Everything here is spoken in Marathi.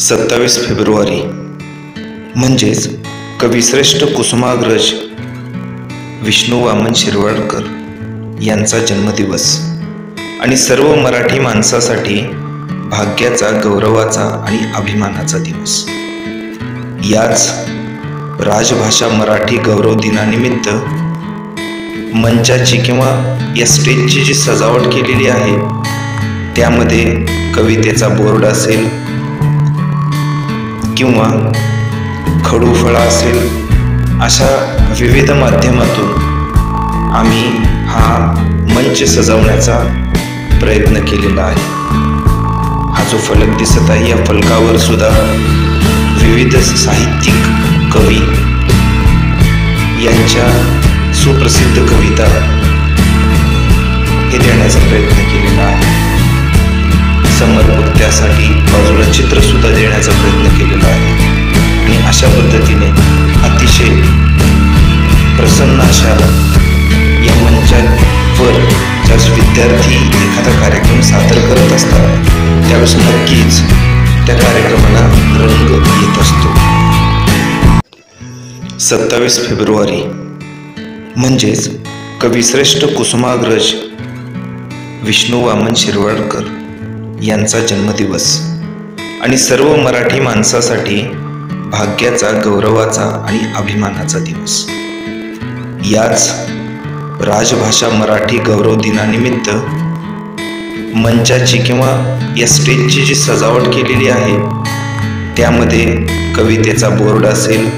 27 फेब्रुवारी म्हणजेच कविश्रेष्ठ कुसुमाग्रज विष्णू वामन शिरवाडकर यांचा जन्मदिवस आणि सर्व मराठी माणसासाठी भाग्याचा, गौरवाचा आणि अभिमानाचा दिवस। याच राजभाषा मराठी गौरव दिनानिमित्त मंचाची किंवा या स्टेजची जी सजावट केलेली आहे त्यामध्ये कवितेचा बोर्ड असेल किंवा खडूफळा असेल, अशा विविध माध्यमातून आम्ही हा मंच सजवण्याचा प्रयत्न केलेला आहे। हा जो फलक दिसत आहे या फलकावर सुद्धा विविध साहित्यिक कवी यांच्या सुप्रसिद्ध कविता हे देण्याचा प्रयत्न केलेला आहे। समर्पक त्यासाठी बाजूला चित्र सुद्धा देण्याचा प्रयत्न केलेला आहे आणि अशा पद्धतीने अतिशय प्रसन्न अशा या मंचावर ज्यावेळेस विद्यार्थी एखादा कार्यक्रम सादर करत असतात त्यावेळेस नक्कीच त्या कार्यक्रमाला रंग येत असतो। 27 फेब्रुवारी म्हणजेच कविश्रेष्ठ कुसुमाग्रज विष्णू वामन शिरवाडकर यांचा जन्मदिवस आणि सर्व मराठी माणसासाठी भाग्याचा, गौरवाचा आणि अभिमानाचा दिवस। याच राजभाषा मराठी गौरव दिनानिमित्त मंचाची किंवा या स्टेजची जी सजावट केलेली आहे त्यामध्ये कवितेचा बोर्ड असेल